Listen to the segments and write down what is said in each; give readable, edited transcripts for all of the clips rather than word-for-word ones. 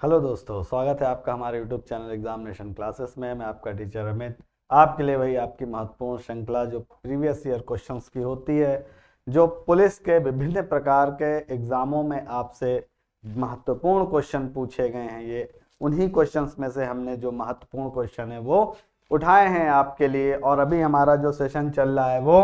Hello दोस्तों, स्वागत है आपका हमारे यूट्यूब चैनल एग्जामिनेशन क्लासेस में। मैं आपका टीचर अमित आपके लिए वही आपकी महत्वपूर्ण श्रृंखला जो प्रीवियस ईयर क्वेश्चंस की होती है, जो पुलिस के विभिन्न प्रकार के एग्जामों में आपसे महत्वपूर्ण क्वेश्चन पूछे गए हैं। ये उन्हीं क्वेश्चंस में से हमने जो महत्वपूर्ण क्वेश्चन है वो उठाए हैं आपके लिए। और अभी हमारा जो सेशन चल रहा है वो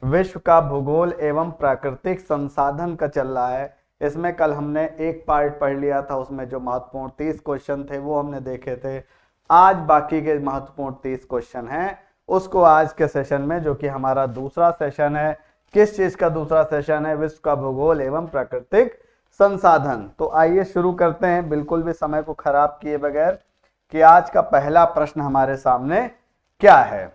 विश्व का भूगोल एवं प्राकृतिक संसाधन का चल रहा है। इसमें कल हमने एक पार्ट पढ़ लिया था, उसमें जो महत्वपूर्ण 30 क्वेश्चन थे वो हमने देखे थे। आज बाकी के महत्वपूर्ण 30 क्वेश्चन हैं, उसको आज के सेशन में, जो कि हमारा दूसरा सेशन है, किस चीज का दूसरा सेशन है? विश्व का भूगोल एवं प्राकृतिक संसाधन। तो आइए शुरू करते हैं बिल्कुल भी समय को खराब किए बगैर कि आज का पहला प्रश्न हमारे सामने क्या है।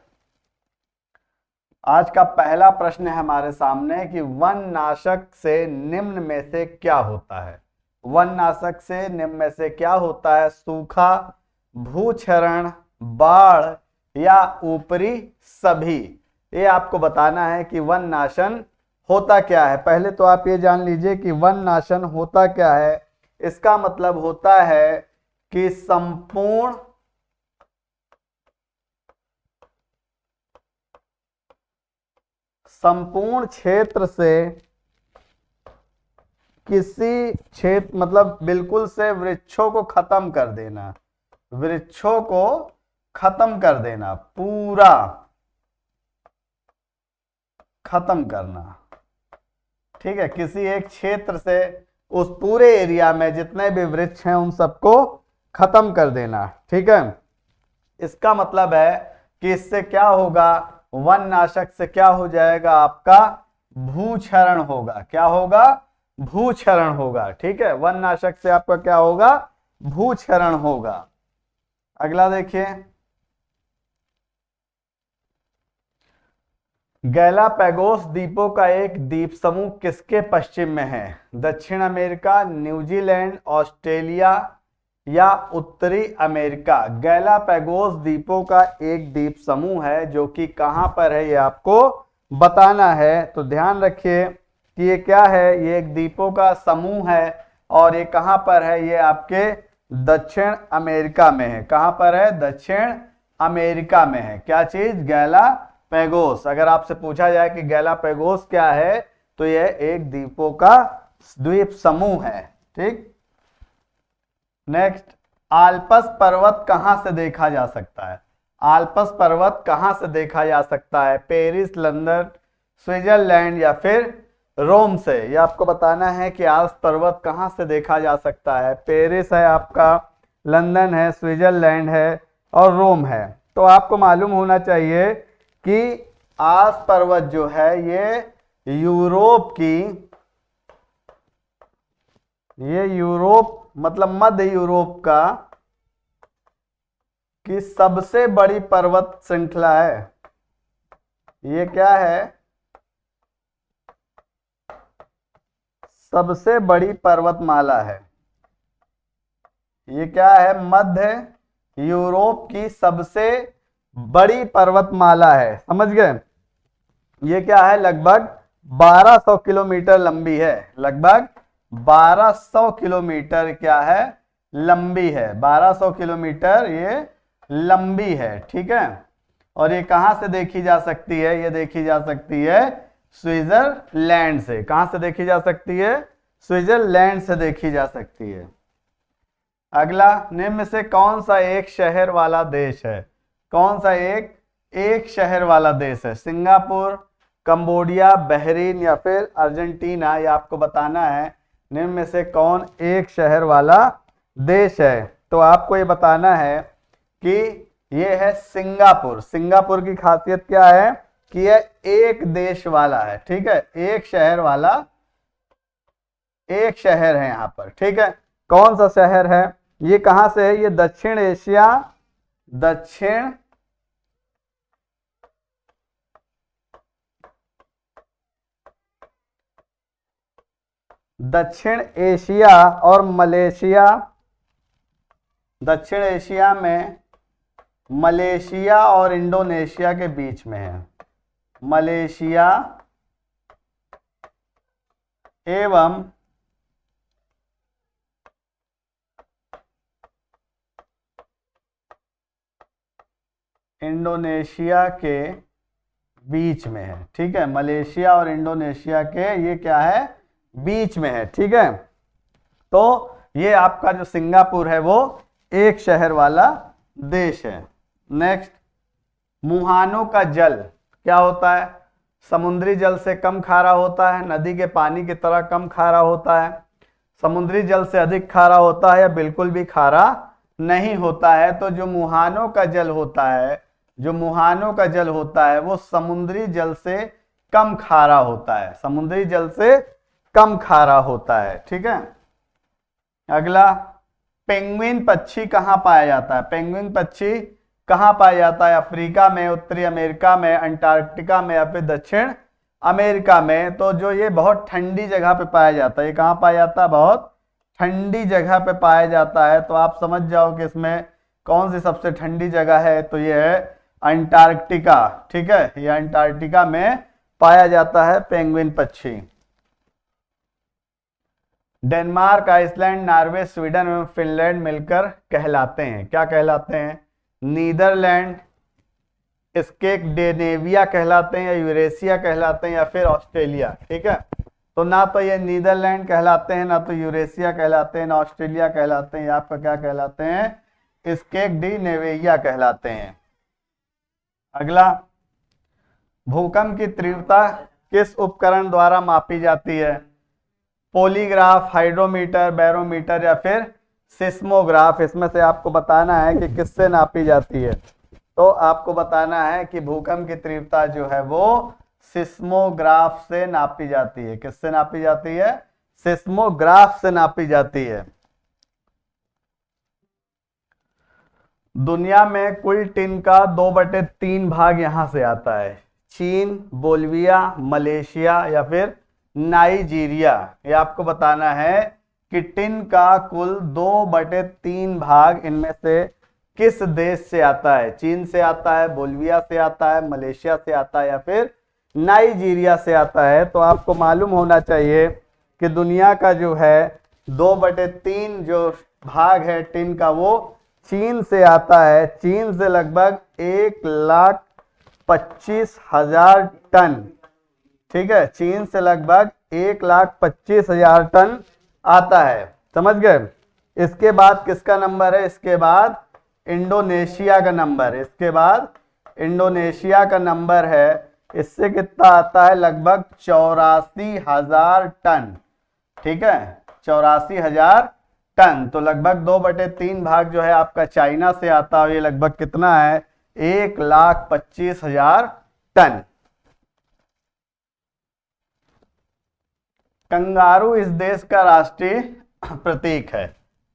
आज का पहला प्रश्न है हमारे सामने कि वन नाशक से निम्न में से क्या होता है। वन नाशक से निम्न में से क्या होता है? सूखा, भूक्षरण, बाढ़ या ऊपरी सभी। ये आपको बताना है कि वन नाशन होता क्या है। पहले तो आप ये जान लीजिए कि वन नाशन होता क्या है। इसका मतलब होता है कि संपूर्ण क्षेत्र से किसी क्षेत्र, मतलब बिल्कुल से वृक्षों को खत्म कर देना, वृक्षों को खत्म कर देना, पूरा खत्म करना। ठीक है, किसी एक क्षेत्र से उस पूरे एरिया में जितने भी वृक्ष हैं उन सबको खत्म कर देना। ठीक है, इसका मतलब है कि इससे क्या होगा? वन नाशक से क्या हो जाएगा? आपका भूक्षरण होगा। क्या होगा? भूक्षरण होगा। ठीक है, वन नाशक से आपका क्या होगा? भूक्षरण होगा। अगला देखिए, गैलापैगोस द्वीपों का एक द्वीप समूह किसके पश्चिम में है? दक्षिण अमेरिका, न्यूजीलैंड, ऑस्ट्रेलिया या उत्तरी अमेरिका। गैलापैगोस द्वीपों का एक द्वीप समूह है जो कि कहां पर है, ये आपको बताना है। तो ध्यान रखिए कि ये क्या है? ये एक द्वीपों का समूह है और ये कहां पर है? ये आपके दक्षिण अमेरिका में है। कहां पर है? दक्षिण अमेरिका में है। क्या चीज? गैलापैगोस। अगर आपसे पूछा जाए कि गैलापैगोस क्या है, तो यह एक द्वीपों का द्वीप समूह है। ठीक, नेक्स्ट, आल्पस पर्वत कहां से देखा जा सकता है? आल्पस पर्वत कहां से देखा जा सकता है? पेरिस, लंदन, स्विट्जरलैंड या फिर रोम से। ये आपको बताना है कि आल्प्स पर्वत कहां से देखा जा सकता है। पेरिस है आपका, लंदन है, स्विट्जरलैंड है और रोम है। तो आपको मालूम होना चाहिए कि आल्प्स पर्वत जो है ये यूरोप मतलब मध्य यूरोप का की सबसे बड़ी पर्वत श्रृंखला है। ये क्या है? सबसे बड़ी पर्वतमाला है। ये क्या है? मध्य यूरोप की सबसे बड़ी पर्वतमाला है। समझ गए? ये क्या है? लगभग 1200 किलोमीटर लंबी है। लगभग 1200 किलोमीटर क्या है? लंबी है। 1200 किलोमीटर ये लंबी है। ठीक है, और ये कहां से देखी जा सकती है? ये देखी जा सकती है स्विट्जरलैंड से। कहां से देखी जा सकती है? स्विट्जरलैंड से देखी जा सकती है। अगला, निम्न में से कौन सा एक शहर वाला देश है? कौन सा एक शहर वाला देश है? सिंगापुर, कंबोडिया, बहरीन या फिर अर्जेंटीना। ये आपको बताना है निम्न में से कौन एक शहर वाला देश है। तो आपको ये बताना है कि ये है सिंगापुर। सिंगापुर की खासियत क्या है? कि यह एक देश वाला है। ठीक है, एक शहर वाला, एक शहर है यहां पर। ठीक है, कौन सा शहर है? ये कहां से है? ये दक्षिण एशिया, दक्षिण दक्षिण एशिया और मलेशिया, दक्षिण एशिया में मलेशिया और इंडोनेशिया के बीच में है। मलेशिया एवं इंडोनेशिया के बीच में है। ठीक है, मलेशिया और इंडोनेशिया के ये क्या है, बीच में है। ठीक है, तो ये आपका जो सिंगापुर है वो एक शहर वाला देश है। नेक्स्ट, मुहानों का जल क्या होता है, समुद्री जल से कम खारा होता है, नदी के पानी की तरह कम खारा होता है, समुद्री जल से अधिक खारा होता है या बिल्कुल भी खारा नहीं होता है। तो जो मुहानों का जल होता है, जो मुहानों का जल होता है वो समुद्री जल से कम खारा होता है, समुद्री जल से कम खारा होता है। ठीक है, अगला, पेंगुइन पक्षी कहाँ पाया जाता है, पेंगुइन पक्षी कहाँ पाया जाता है, अफ्रीका में, उत्तरी अमेरिका में, अंटार्कटिका में या फिर दक्षिण अमेरिका में। तो जो ये बहुत ठंडी जगह पे पाया जाता है, ये कहाँ पाया जाता है, बहुत ठंडी जगह पे पाया जाता है। तो आप समझ जाओ कि इसमें कौन सी सबसे ठंडी जगह है, तो ये है अंटार्कटिका। ठीक है, ये अंटार्कटिका में पाया जाता है पेंगुइन पक्षी। डेनमार्क, आइसलैंड, नॉर्वे, स्वीडन एवं फिनलैंड मिलकर कहलाते हैं, क्या कहलाते हैं, नीदरलैंड, स्कैंडिनेविया कहलाते हैं या यूरेशिया कहलाते हैं या फिर ऑस्ट्रेलिया। ठीक है, तो ना तो ये नीदरलैंड कहलाते हैं, ना तो यूरेशिया कहलाते हैं, ना ऑस्ट्रेलिया कहलाते हैं, ये आपका क्या कहलाते हैं, स्कैंडिनेविया कहलाते हैं। अगला, भूकंप की तीव्रता किस उपकरण द्वारा मापी जाती है, पॉलीग्राफ, हाइड्रोमीटर, बैरोमीटर या फिर सिस्मोग्राफ। इसमें से आपको बताना है कि किससे नापी जाती है। तो आपको बताना है कि भूकंप की तीव्रता जो है वो सिस्मोग्राफ से नापी जाती है। किससे नापी जाती है, सिस्मोग्राफ से नापी जाती है। दुनिया में कुल टिन का 2/3 भाग यहां से आता है, चीन, बोलिविया, मलेशिया या फिर नाइजीरिया। ये आपको बताना है कि टिन का कुल 2/3 भाग इनमें से किस देश से आता है, चीन से आता है, बोलिविया से आता है, मलेशिया से आता है या फिर नाइजीरिया से आता है। तो आपको मालूम होना चाहिए कि दुनिया का जो है 2/3 जो भाग है टिन का वो चीन से आता है। चीन से लगभग 1,25,000 टन। ठीक है, चीन से लगभग 1,25,000 टन आता है, समझ गए। इसके बाद किसका नंबर है, इसके बाद इंडोनेशिया का नंबर है, इसके बाद इंडोनेशिया का नंबर है। इससे कितना आता है, लगभग 84,000 टन। ठीक है, 84,000 टन। तो लगभग 2/3 भाग जो है आपका चाइना से आता है। ये लगभग कितना है, 1,25,000 टन। कंगारू इस देश का राष्ट्रीय प्रतीक है।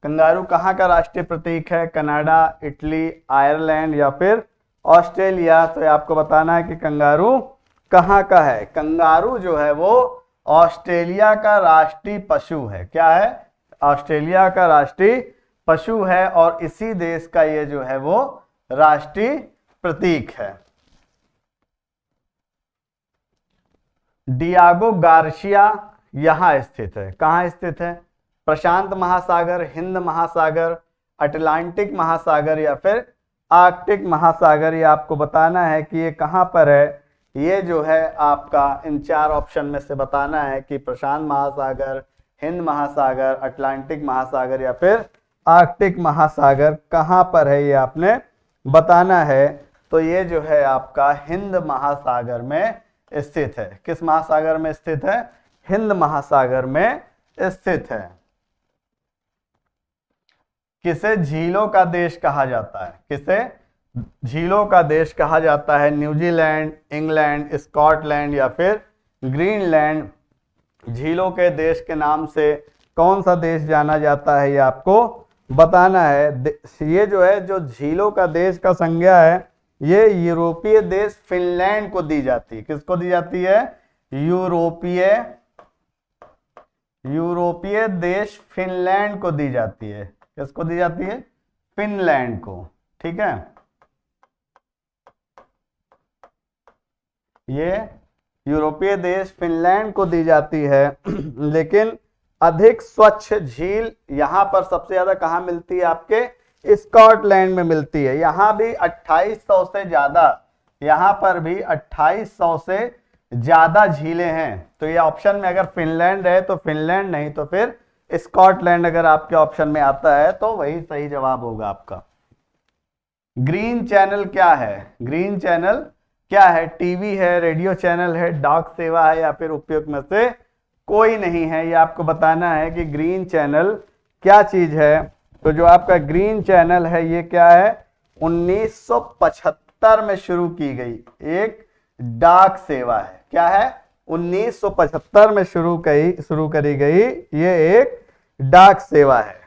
कंगारू कहाँ का राष्ट्रीय प्रतीक है, कनाडा, इटली, आयरलैंड या फिर ऑस्ट्रेलिया। तो आपको बताना है कि कंगारू कहाँ का है। कंगारू जो है वो ऑस्ट्रेलिया का राष्ट्रीय पशु है। क्या है, ऑस्ट्रेलिया का राष्ट्रीय पशु है और इसी देश का ये जो है वो राष्ट्रीय प्रतीक है। डियागो गार्सिया यहां स्थित है, कहां स्थित है, प्रशांत महासागर, हिंद महासागर, अटलांटिक महासागर या फिर आर्कटिक महासागर। ये आपको बताना है कि ये कहां पर है। ये जो है आपका इन 4 ऑप्शन में से बताना है कि प्रशांत महासागर, हिंद महासागर, अटलांटिक महासागर या फिर आर्कटिक महासागर कहां पर है, ये आपने बताना है। तो ये जो है आपका हिंद महासागर में स्थित है। किस महासागर में स्थित है, हिंद महासागर में स्थित है। किसे झीलों का देश कहा जाता है, किसे झीलों का देश कहा जाता है, न्यूजीलैंड, इंग्लैंड, स्कॉटलैंड या फिर ग्रीनलैंड। झीलों के देश के नाम से कौन सा देश जाना जाता है, ये आपको बताना है। ये जो है, जो झीलों का देश का संज्ञा है, ये यूरोपीय देश फिनलैंड को दी जाती है। किसको दी जाती है, यूरोपीय देश फिनलैंड को दी जाती है। किसको दी जाती है, फिनलैंड को। ठीक है, ये यूरोपीय देश फिनलैंड को दी जाती है। लेकिन अधिक स्वच्छ झील यहां पर सबसे ज्यादा कहां मिलती है, आपके स्कॉटलैंड में मिलती है। यहाँ भी 2800 से ज्यादा, यहाँ पर भी 2800 से ज्यादा झीलें हैं। तो ये ऑप्शन में अगर फिनलैंड है तो फिनलैंड, नहीं तो फिर स्कॉटलैंड अगर आपके ऑप्शन में आता है तो वही सही जवाब होगा आपका। ग्रीन चैनल क्या है? ग्रीन चैनल क्या है? टीवी है, रेडियो चैनल है, डाक सेवा है, या फिर उपयोग में से कोई नहीं है? ये आपको बताना है कि ग्रीन चैनल क्या चीज है। तो जो आपका ग्रीन चैनल है ये क्या है? 1975 में शुरू की गई एक डाक सेवा है। क्या है? 1975 में शुरू करी गई ये एक डाक सेवा है।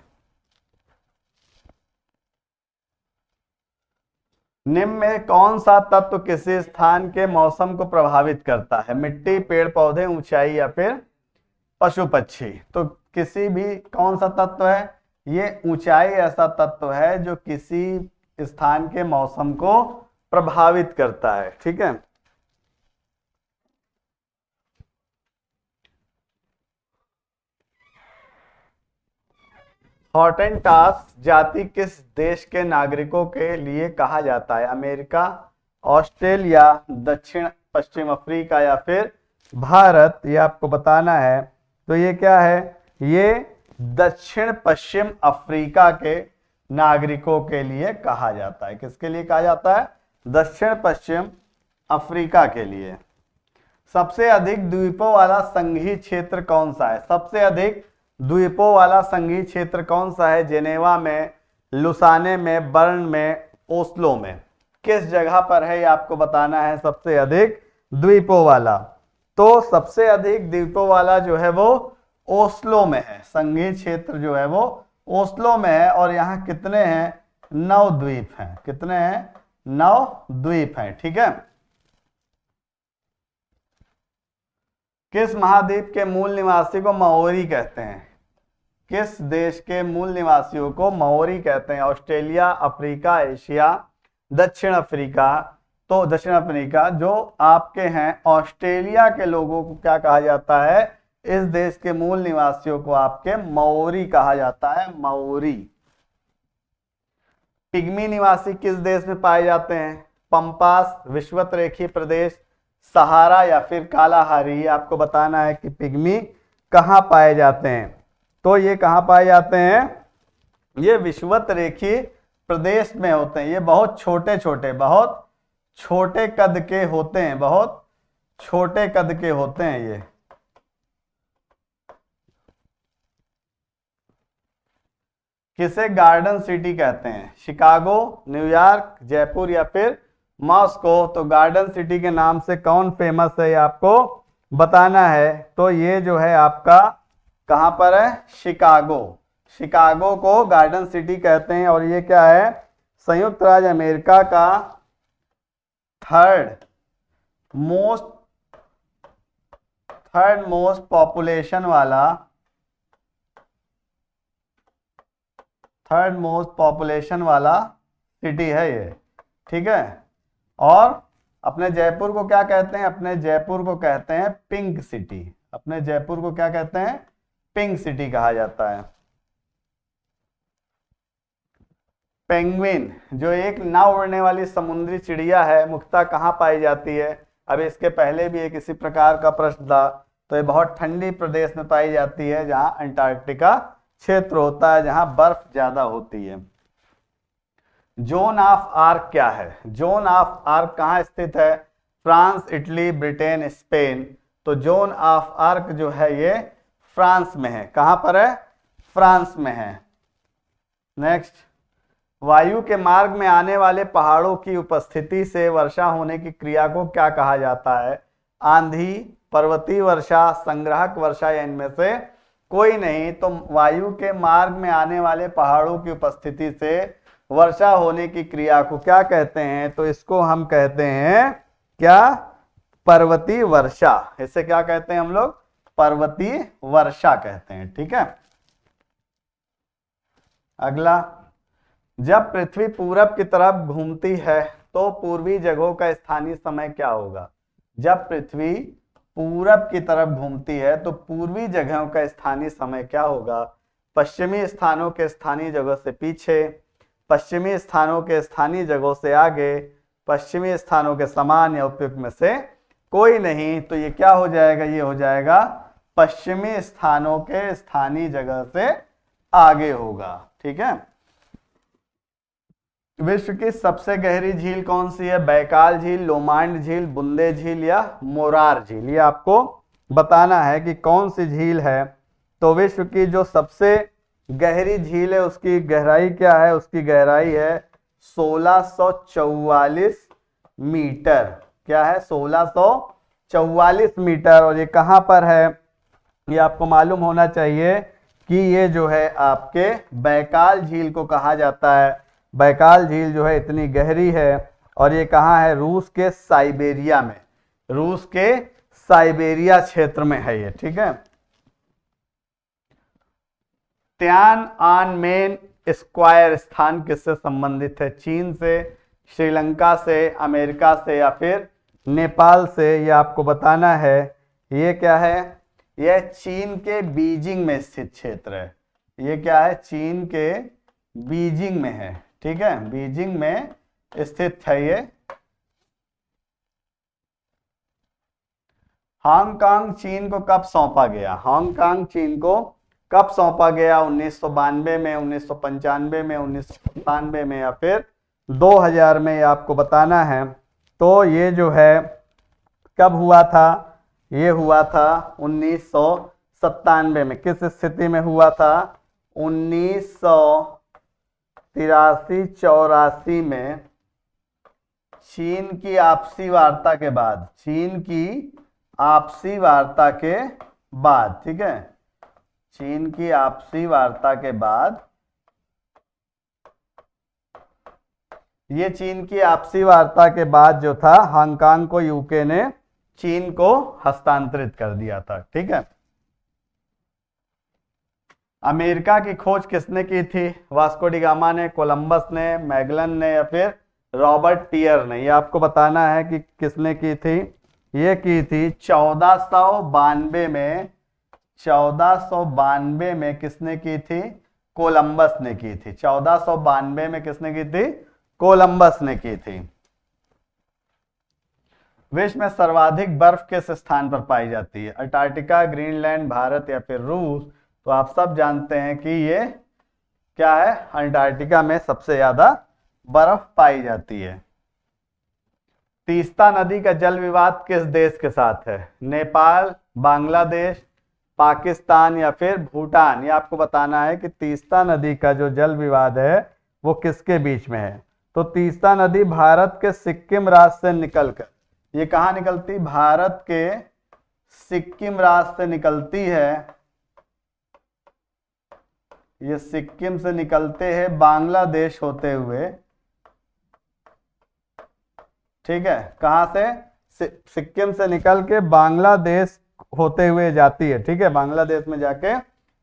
निम्न में कौन सा तत्व किसी स्थान के मौसम को प्रभावित करता है? मिट्टी, पेड़ पौधे, ऊंचाई, या फिर पशु पक्षी? तो किसी भी कौन सा तत्व है? ये ऊंचाई ऐसा तत्व है जो किसी स्थान के मौसम को प्रभावित करता है। ठीक है। हॉटेनटॉस जाति किस देश के नागरिकों के लिए कहा जाता है? अमेरिका, ऑस्ट्रेलिया, दक्षिण पश्चिम अफ्रीका, या फिर भारत? ये आपको बताना है। तो ये क्या है? ये दक्षिण पश्चिम अफ्रीका के नागरिकों के लिए कहा जाता है। किसके लिए कहा जाता है? दक्षिण पश्चिम अफ्रीका के लिए। सबसे अधिक द्वीपों वाला संघीय क्षेत्र कौन सा है? सबसे अधिक द्वीपों वाला संघीय क्षेत्र कौन सा है? जेनेवा में, लुसाने में, बर्न में, ओस्लो में? किस जगह पर है ये आपको बताना है सबसे अधिक द्वीपों वाला। तो सबसे अधिक द्वीपों वाला जो है वो ओस्लो में है। संघीय क्षेत्र जो है वो ओस्लो में है। और यहाँ कितने हैं? 9 द्वीप हैं। कितने हैं? 9 द्वीप हैं। ठीक है। किस महाद्वीप के मूल निवासी को माओरी कहते हैं? किस देश के मूल निवासियों को माओरी कहते हैं? ऑस्ट्रेलिया, अफ्रीका, एशिया, दक्षिण अफ्रीका? तो दक्षिण अफ्रीका जो आपके हैं ऑस्ट्रेलिया के लोगों को क्या कहा जाता है? इस देश के मूल निवासियों को आपके माओरी कहा जाता है, माओरी। पिग्मी निवासी किस देश में पाए जाते हैं? पंपास, विषुवतरेखीय प्रदेश, सहारा, या फिर कालाहारी? आपको बताना है कि पिग्मी कहाँ पाए जाते हैं। तो ये कहाँ पाए जाते हैं? ये विषुवतरेखीय प्रदेश में होते हैं। ये बहुत छोटे कद के होते हैं, बहुत छोटे कद के होते हैं ये। किसे गार्डन सिटी कहते हैं? शिकागो, न्यूयॉर्क, जयपुर, या फिर मॉस्को? तो गार्डन सिटी के नाम से कौन फेमस है ये आपको बताना है। तो ये जो है आपका कहां पर है? शिकागो। शिकागो को गार्डन सिटी कहते हैं। और ये क्या है? संयुक्त राज्य अमेरिका का थर्ड मोस्ट पॉपुलेशन वाला सिटी है ये। ठीक है। और अपने जयपुर को क्या कहते हैं? अपने जयपुर को कहते हैं पिंक सिटी। अपने जयपुर को क्या कहते हैं? पिंक सिटी कहा जाता है। पेंगुइन जो एक ना उड़ने वाली समुद्री चिड़िया है, मुख्यतः कहाँ पाई जाती है? अब इसके पहले भी एक इसी प्रकार का प्रश्न था। तो ये बहुत ठंडी प्रदेश में पाई जाती है, जहाँ अंटार्कटिका क्षेत्र होता है, जहाँ बर्फ ज्यादा होती है। जोन ऑफ आर्क क्या है? जोन ऑफ आर्क कहाँ स्थित है? France, Italy, Britain, Spain? तो जोन ऑफ आर्क जो है ये फ्रांस में है। कहां पर है? फ्रांस में है। नेक्स्ट, वायु के मार्ग में आने वाले पहाड़ों की उपस्थिति से वर्षा होने की क्रिया को क्या कहा जाता है? आंधी, पर्वतीय वर्षा, संग्राहक वर्षा, या इनमें से कोई नहीं? तो वायु के मार्ग में आने वाले पहाड़ों की उपस्थिति से वर्षा होने की क्रिया को क्या कहते हैं? तो इसको हम कहते हैं क्या? पर्वतीय वर्षा। इसे क्या कहते हैं हम लोग? पर्वतीय वर्षा कहते हैं। ठीक है। अगला, जब पृथ्वी पूरब की तरफ घूमती है तो पूर्वी जगहों का स्थानीय समय क्या होगा? जब पृथ्वी पूरब की तरफ घूमती है तो पूर्वी जगहों का स्थानीय समय क्या होगा? पश्चिमी स्थानों के स्थानीय जगह से पीछे, पश्चिमी स्थानों के स्थानीय जगहों से आगे, पश्चिमी स्थानों के समान या उपयुक्त में से कोई नहीं। तो ये क्या हो जाएगा, ये हो जाएगा पश्चिमी स्थानों के स्थानीय जगह से आगे होगा। ठीक है। विश्व की सबसे गहरी झील कौन सी है? बैकाल झील, लोमांड झील, बुंदे झील या मोरार झील, ये आपको बताना है कि कौन सी झील है। तो विश्व की जो सबसे गहरी झील है उसकी गहराई क्या है? उसकी गहराई है 1644 मीटर। क्या है? 1644 मीटर। और ये कहां पर है? ये आपको मालूम होना चाहिए कि ये जो है आपके बैकाल झील को कहा जाता है। बैकाल झील जो है इतनी गहरी है और ये कहाँ है? रूस के साइबेरिया में, रूस के साइबेरिया क्षेत्र में है ये। ठीक है। तियानअनमेन स्क्वायर स्थान किससे संबंधित है? चीन से, श्रीलंका से, अमेरिका से या फिर नेपाल से? ये आपको बताना है। ये क्या है? यह चीन के बीजिंग में स्थित क्षेत्र है। ये क्या है? चीन के बीजिंग में है। ठीक है, बीजिंग में स्थित है ये। हांगकांग चीन को कब सौंपा गया? हांगकांग चीन को कब सौंपा गया? 1992 में, 1995 में, 1997 में या फिर 2000 में? ये आपको बताना है। तो ये जो है कब हुआ था? ये हुआ था 1997 में। किस स्थिति में हुआ था? 1983-84 में चीन की आपसी वार्ता के बाद, चीन की आपसी वार्ता के बाद। ठीक है, चीन की आपसी वार्ता के बाद, ये चीन की आपसी वार्ता के बाद जो था हांगकांग को यूके ने चीन को हस्तांतरित कर दिया था। ठीक है। अमेरिका की खोज किसने की थी? वास्को डी गामा ने, कोलंबस ने, मैगलन ने या फिर रॉबर्ट टियर ने? ये आपको बताना है कि किसने की थी। ये की थी 1492 में। 1492 में किसने की थी? कोलंबस ने की थी। 1492 में किसने की थी? कोलंबस ने की थी। विश्व में सर्वाधिक बर्फ किस स्थान पर पाई जाती है? अंटार्कटिका, ग्रीनलैंड, भारत या फिर रूस? तो आप सब जानते हैं कि ये क्या है? अंटार्कटिका में सबसे ज्यादा बर्फ पाई जाती है। तीस्ता नदी का जल विवाद किस देश के साथ है? नेपाल, बांग्लादेश, पाकिस्तान या फिर भूटान? ये आपको बताना है कि तीस्ता नदी का जो जल विवाद है वो किसके बीच में है। तो तीस्ता नदी भारत के सिक्किम राज्य से निकलकर, ये कहाँ निकलती? भारत के सिक्किम राज्य से निकलती है। ये सिक्किम से निकलते हैं बांग्लादेश होते हुए। ठीक है, कहां से? सिक्किम से निकल के बांग्लादेश होते हुए जाती है। ठीक है, बांग्लादेश में जाके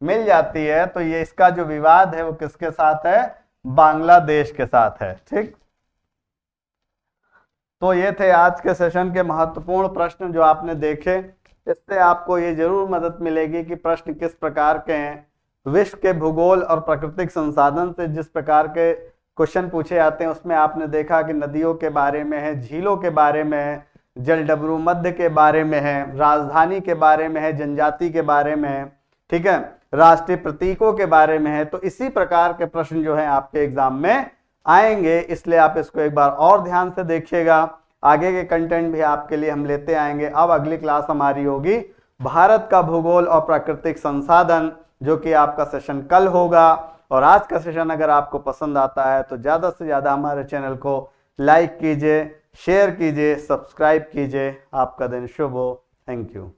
मिल जाती है। तो ये इसका जो विवाद है वो किसके साथ है? बांग्लादेश के साथ है। ठीक, तो ये थे आज के सेशन के महत्वपूर्ण प्रश्न जो आपने देखे। इससे आपको ये जरूर मदद मिलेगी कि प्रश्न किस प्रकार के हैं। विश्व के भूगोल और प्राकृतिक संसाधन से जिस प्रकार के क्वेश्चन पूछे जाते हैं उसमें आपने देखा कि नदियों के बारे में है, झीलों के बारे में है, जलडमरू मध्य के बारे में है, राजधानी के बारे में है, जनजाति के बारे में है। ठीक है, राष्ट्रीय प्रतीकों के बारे में है। तो इसी प्रकार के प्रश्न जो है आपके एग्जाम में आएंगे, इसलिए आप इसको एक बार और ध्यान से देखिएगा। आगे के कंटेंट भी आपके लिए हम लेते आएंगे। अब अगली क्लास हमारी होगी भारत का भूगोल और प्राकृतिक संसाधन, जो कि आपका सेशन कल होगा। और आज का सेशन अगर आपको पसंद आता है तो ज़्यादा से ज़्यादा हमारे चैनल को लाइक कीजिए, शेयर कीजिए, सब्सक्राइब कीजिए। आपका दिन शुभ हो। Thank you.